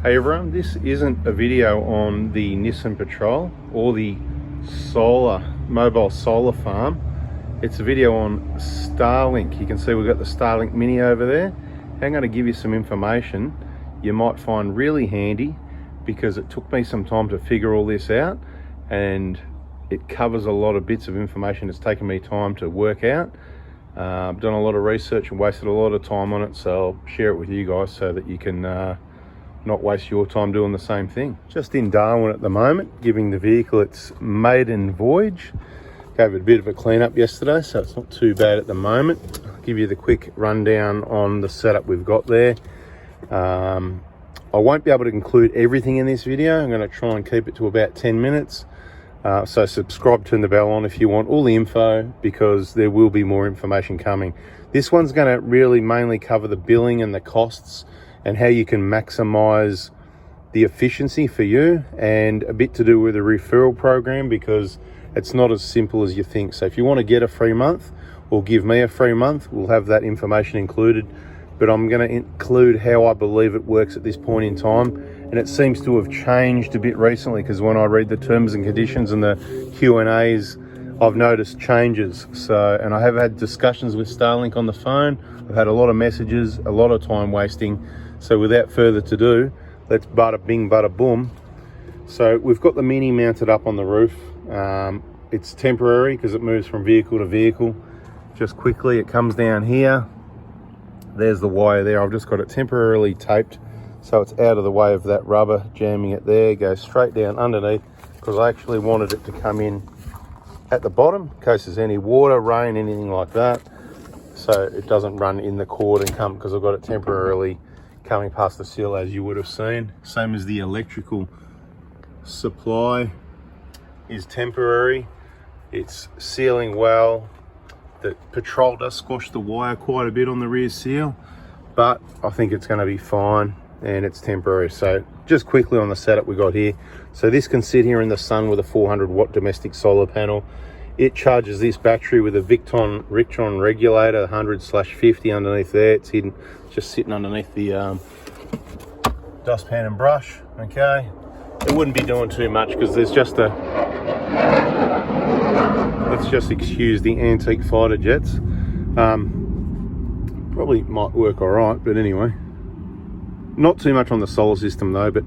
Hey everyone, this isn't a video on the Nissan Patrol or the mobile solar farm. It's a video on Starlink. You can see we've got the Starlink Mini over there. I'm going to give you some information you might find really handy because it took me some time to figure all this out, and it covers a lot of bits of information it's taken me time to work out. I've done a lot of research and wasted a lot of time on it, so I'll share it with you guys so that you can not waste your time doing the same thing. Just in Darwin at the moment, giving the vehicle its maiden voyage. Gave it a bit of a clean up yesterday, so it's not too bad at the moment. I'll give you the quick rundown on the setup we've got there. I won't be able to include everything in this video. I'm going to try and keep it to about 10 minutes. So subscribe, turn the bell on if you want all the info, because there will be more information coming. This one's going to really mainly cover the billing and the costs and how you can maximize the efficiency for you, and a bit to do with the referral program, because it's not as simple as you think. So if you want to get a free month or give me a free month, we'll have that information included, but I'm going to include how I believe it works at this point in time. And it seems to have changed a bit recently, because when I read the terms and conditions and the Q&As, I've noticed changes. So, and I have had discussions with Starlink on the phone. I've had a lot of messages, a lot of time wasting. So without further ado, let's bada bing, bada boom. So we've got the Mini mounted up on the roof. It's temporary because it moves from vehicle to vehicle. Just quickly, it comes down here. There's the wire there. I've just got it temporarily taped, so it's out of the way of that rubber jamming it there. Goes straight down underneath, because I actually wanted it to come in at the bottom in case there's any water, rain, anything like that, so it doesn't run in the cord and come, because I've got it temporarily coming past the seal, as you would have seen. Same as the electrical supply is temporary. It's sealing well. The Patrol does squash the wire quite a bit on the rear seal, but I think it's going to be fine, and it's temporary. So just quickly on the setup we got here. So this can sit here in the sun with a 400 watt domestic solar panel. It charges this battery with a Victron regulator, 100/50 underneath there. It's hidden, just sitting underneath the dustpan and brush. Okay, it wouldn't be doing too much because there's just a, let's just excuse the antique fighter jets. Probably might work all right, but anyway, not too much on the solar system though. But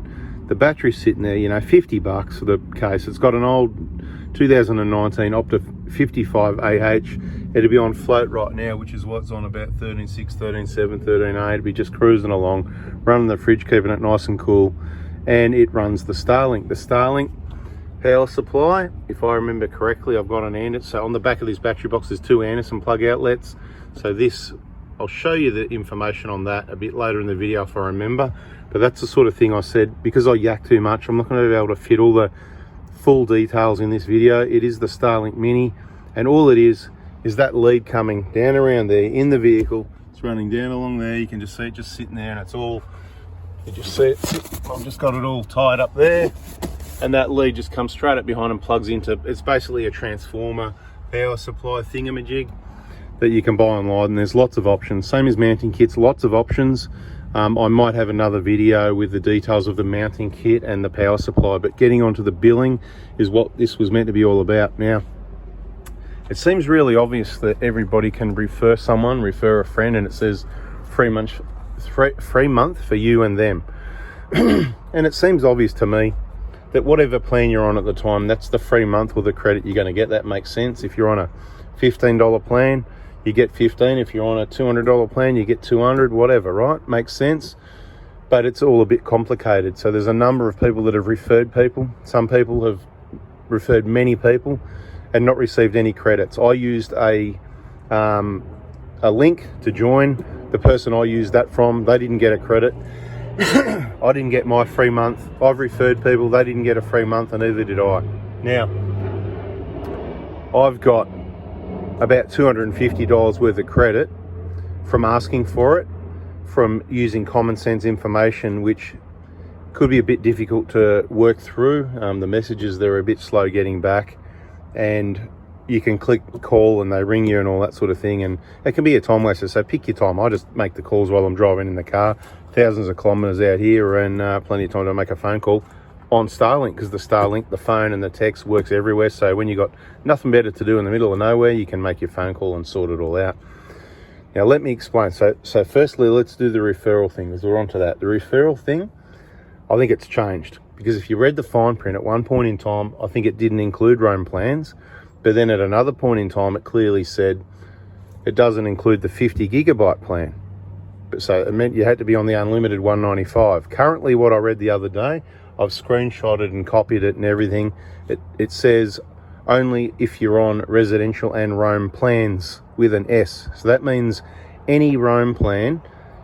the battery's sitting there, you know, $50 for the case. It's got an old 2019 Opta 55 AH. It'll be on float right now, which is what's on about 13.6, 13.7, 13.8. It'll be just cruising along, running the fridge, keeping it nice and cool. And it runs the Starlink. The Starlink power supply, if I remember correctly, I've got an Anderson. So on the back of this battery box, there's 2 Anderson plug outlets. So this, I'll show you the information on that a bit later in the video if I remember. But that's the sort of thing I said, because I yak too much, I'm not going to be able to fit all the full details in this video. It is the Starlink Mini, and all it is that lead coming down around there in the vehicle. It's running down along there. You can just see it just sitting there, and it's all, you just see it, I've just got it all tied up there, and that lead just comes straight up behind and plugs into, it's basically a transformer power supply thingamajig that you can buy online. And there's lots of options, same as mounting kits, lots of options. I might have another video with the details of the mounting kit and the power supply, but getting onto the billing is what this was meant to be all about. Now, it seems really obvious that everybody can refer someone, refer a friend, and it says free month for you and them. And it seems obvious to me that whatever plan you're on at the time, that's the free month with the credit you're going to get. That makes sense. If you're on a $15 plan, you get 15. If you're on a $200 plan, you get 200, whatever, right? Makes sense. But it's all a bit complicated. So there's a number of people that have referred people. Some people have referred many people and not received any credits. I used a link to join. The person I used that from, they didn't get a credit. I didn't get my free month. I've referred people, they didn't get a free month, and neither did I. Now, I've got about $250 worth of credit from asking for it, from using common sense information, which could be a bit difficult to work through. The messages, they're a bit slow getting back, and you can click call and they ring you and all that sort of thing, and it can be a time waster. So pick your time. I just make the calls while I'm driving in the car. thousands of kilometers out here and plenty of time to make a phone call on Starlink, because the Starlink, the phone and the text works everywhere. So when you got nothing better to do in the middle of nowhere, you can make your phone call and sort it all out. Now let me explain. So firstly, let's do the referral thing, because we're onto that. The referral thing, I think it's changed, because if you read the fine print at one point in time, I think it didn't include roam plans, but then at another point in time, it clearly said it doesn't include the 50 gigabyte plan. So it meant you had to be on the unlimited 195. Currently, what I read the other day, I've screenshotted and copied it and everything. It says only if you're on residential and roam plans with an S. So that means any roam plan,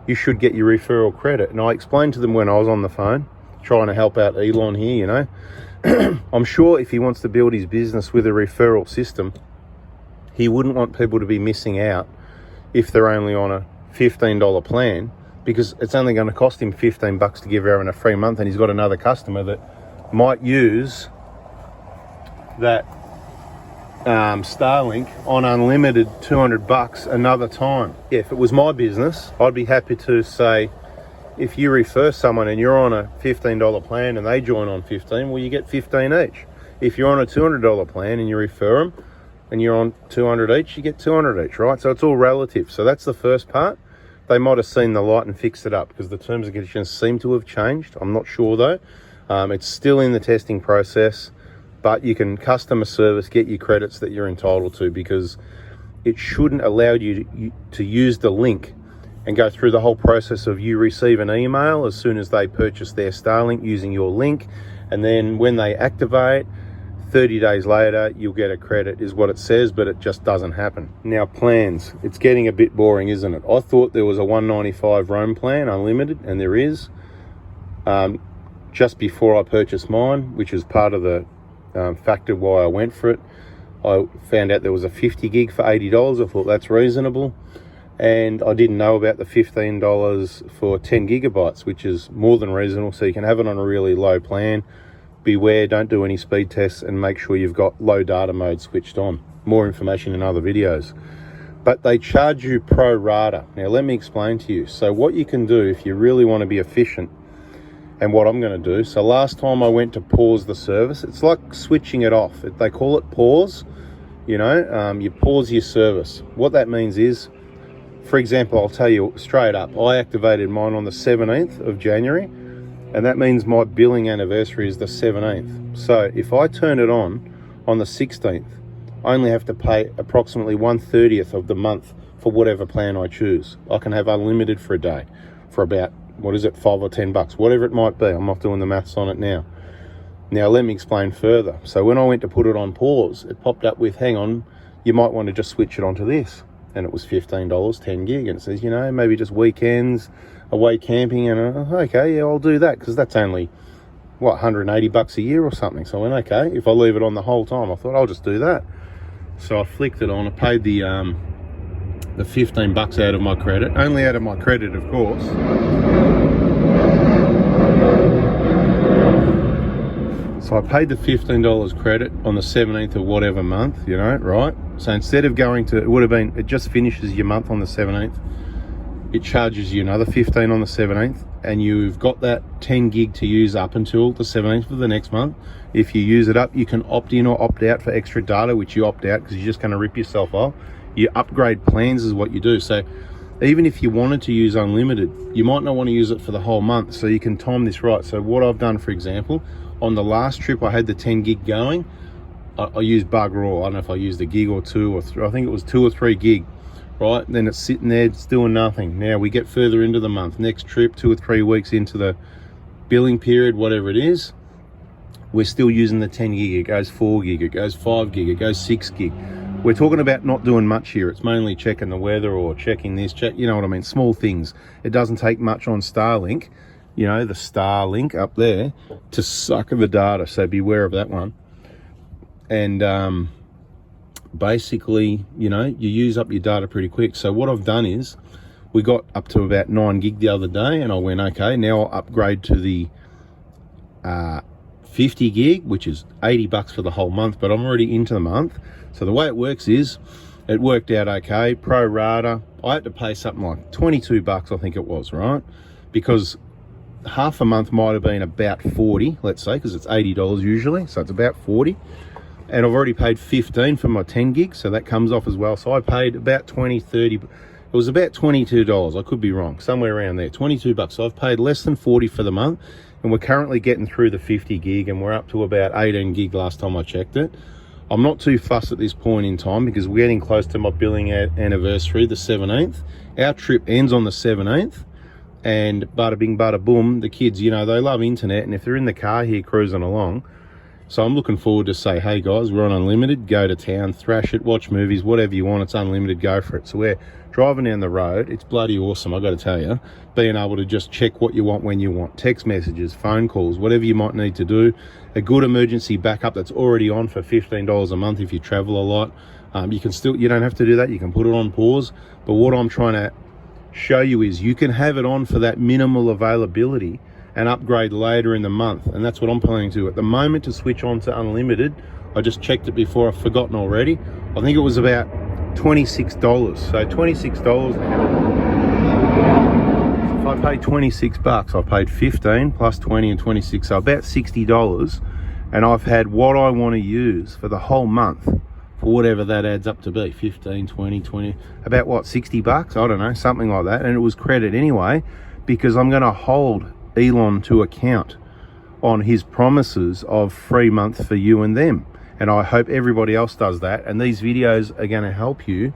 you should get your referral credit. And I explained to them when I was on the phone, trying to help out Elon here, you know. I'm sure if he wants to build his business with a referral system, he wouldn't want people to be missing out if they're only on a $15 plan, because it's only going to cost him $15 to give everyone a free month, and he's got another customer that might use that Starlink on unlimited $200 another time. Yeah, if it was my business, I'd be happy to say, if you refer someone and you're on a $15 plan and they join on 15, well, you get 15 each. If you're on a $200 plan and you refer them and you're on 200 each, you get 200 each, right? So it's all relative. So that's the first part. They might have seen the light and fixed it up, because the terms and conditions seem to have changed. I'm not sure though. It's still in the testing process, but you can customer service, get your credits that you're entitled to, because it shouldn't allow you to use the link and go through the whole process of you receive an email as soon as they purchase their Starlink using your link, and then when they activate, 30 days later, you'll get a credit is what it says, but it just doesn't happen. Now, plans. It's getting a bit boring, isn't it? I thought there was a 195 roam plan, unlimited, and there is. Just before I purchased mine, which is part of the factor why I went for it, I found out there was a 50 gig for $80. I thought that's reasonable. And I didn't know about the $15 for 10 gigabytes, which is more than reasonable. So you can have it on a really low plan. Beware, don't do any speed tests, and make sure you've got low data mode switched on. More information in other videos. But they charge you pro rata. Now let me explain to you. So what you can do if you really want to be efficient, and what I'm going to do, so last time I went to pause the service, it's like switching it off. They call it pause, you know, you pause your service. What that means is, for example, I'll tell you straight up, I activated mine on the 17th of January, and that means my billing anniversary is the 17th. So if I turn it on the 16th, I only have to pay approximately 1/30th of the month for whatever plan I choose. I can have unlimited for a day for about, what is it, $5 or $10, whatever it might be. I'm not doing the maths on it now. Now let me explain further. So when I went to put it on pause, it popped up with, hang on, you might want to just switch it onto this. And it was $15, 10 gig. And it says, you know, maybe just weekends, away camping. And okay, yeah, I'll do that, because that's only, what, $180 a year or something. So I went, okay, if I leave it on the whole time, I thought I'll just do that. So I flicked it on. I paid the $15 out of my credit, only out of my credit, of course. So I paid the $15 credit on the 17th of whatever month, you know, right? So instead of going to, it just finishes your month on the 17th. It charges you another 15 on the 17th, and you've got that 10 gig to use up until the 17th of the next month. If you use it up, you can opt in or opt out for extra data, which you opt out because you're just going to rip yourself off. You upgrade plans is what you do. So even if you wanted to use unlimited, you might not want to use it for the whole month. So you can time this right. So what I've done, for example, on the last trip, I had the 10 gig going. I used bugger all. I don't know if I used a gig or two or three. I think it was 2 or 3 gig, right? Then it's sitting there, it's doing nothing. Now we get further into the month. Next trip, 2 or 3 weeks into the billing period, whatever it is, we're still using the 10 gig. It goes 4 gig, it goes 5 gig, it goes 6 gig. We're talking about not doing much here. It's mainly checking the weather or checking this, you know what I mean? Small things. It doesn't take much on Starlink, you know, the Starlink up there, to suck the data. So beware of that one. And basically, you know, you use up your data pretty quick. So what I've done is, we got up to about 9 gig the other day, and I went, okay, now I'll upgrade to the 50 gig, which is $80 for the whole month, but I'm already into the month. So the way it works is, it worked out okay, pro rata. I had to pay something like $22, I think it was, right? because half a month might have been about 40, let's say, because it's $80 usually, so it's about 40. And I've already paid 15 for my 10 gigs, so that comes off as well. So I paid about 20, 30, it was about $22. I could be wrong, somewhere around there, 22 bucks. So I've paid less than 40 for the month, and we're currently getting through the 50 gig, and we're up to about 18 gig last time I checked it. I'm not too fussed at this point in time because we're getting close to my billing anniversary, the 17th. Our trip ends on the 17th. And bada bing, bada boom, the kids, you know, they love internet, and if they're in the car here cruising along, so I'm looking forward to say, hey guys, we're on unlimited, go to town, thrash it, watch movies, whatever you want, it's unlimited, go for it. So we're driving down the road, it's bloody awesome, I got to tell you, being able to just check what you want when you want, text messages, phone calls, whatever you might need to do, a good emergency backup that's already on for $15 a month if you travel a lot. You can still, you don't have to do that, you can put it on pause, but what I'm trying to show you is you can have it on for that minimal availability and upgrade later in the month, and that's what I'm planning to do. At the moment, to switch on to unlimited, I just checked it before, I've forgotten already, I think it was about $26. So $26 now, so if I paid 26 bucks, I paid 15 plus 20 and 26, so about $60, and I've had what I want to use for the whole month, for whatever that adds up to be, 15, 20, about what, 60 bucks? I don't know, something like that. And it was credit anyway, because I'm going to hold Elon to account on his promises of free month for you and them. And I hope everybody else does that. And these videos are going to help you,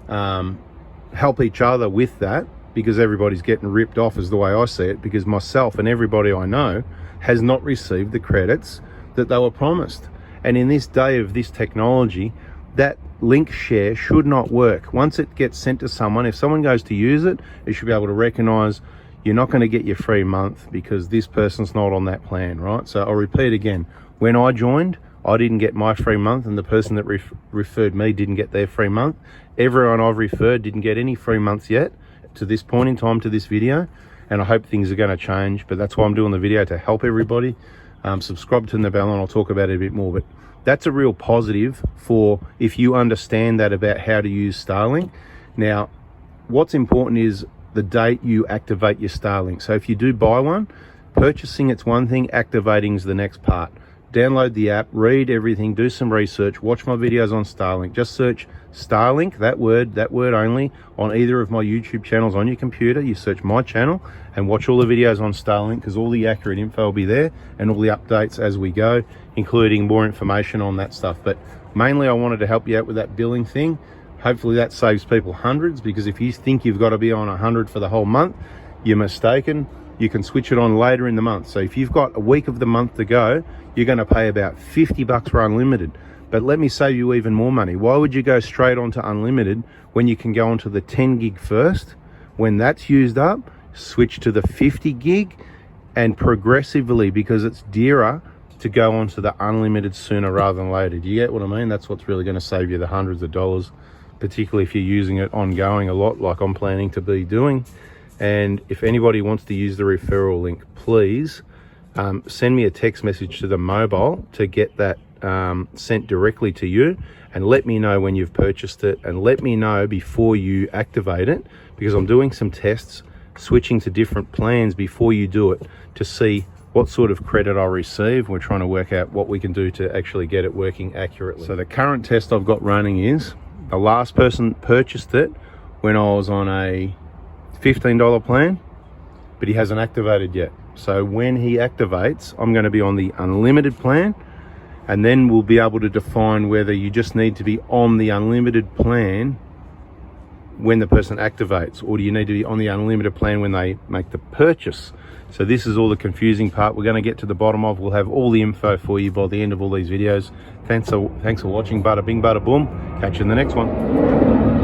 help each other with that, because everybody's getting ripped off is the way I see it, because myself and everybody I know has not received the credits that they were promised. And in this day of this technology, that link share should not work. Once it gets sent to someone, if someone goes to use it, it should be able to recognize you're not going to get your free month because this person's not on that plan, right? So I'll repeat again, when I joined, I didn't get my free month, and the person that referred me didn't get their free month. Everyone I've referred didn't get any free months yet to this point in time, to this video, and I hope things are going to change, but that's why I'm doing the video, to help everybody. Subscribe to the bell and I'll talk about it a bit more, but that's a real positive for if you understand that about how to use Starlink. Now, what's important is the date you activate your Starlink. So if you do buy one, purchasing it's one thing, activating is the next part. Download the app, read everything, do some research, watch my videos on Starlink. Just search Starlink, that word only, on either of my YouTube channels on your computer. You search my channel and watch all the videos on Starlink, because all the accurate info will be there and all the updates as we go, including more information on that stuff. But mainly I wanted to help you out with that billing thing. Hopefully that saves people hundreds, because if you think you've got to be on 100 for the whole month, you're mistaken. You can switch it on later in the month. So if you've got a week of the month to go, you're going to pay about 50 bucks for unlimited. But let me save you even more money. Why would you go straight onto unlimited when you can go onto the 10 gig first? When that's used up, switch to the 50 gig, and progressively, because it's dearer, to go onto the unlimited sooner rather than later. Do you get what I mean? That's what's really going to save you the hundreds of dollars, particularly if you're using it ongoing a lot like I'm planning to be doing. And if anybody wants to use the referral link, please send me a text message to the mobile to get that sent directly to you, and let me know when you've purchased it, and let me know before you activate it, because I'm doing some tests switching to different plans before you do it to see what sort of credit I'll receive. We're trying to work out what we can do to actually get it working accurately. So the current test I've got running is, the last person purchased it when I was on a $15 plan, but he hasn't activated yet. So when he activates, I'm going to be on the unlimited plan, and then we'll be able to define whether you just need to be on the unlimited plan when the person activates, or do you need to be on the unlimited plan when they make the purchase. So this is all the confusing part we're going to get to the bottom of. We'll have all the info for you by the end of all these videos. Thanks for watching. Bada bing, bada boom. Catch you in the next one.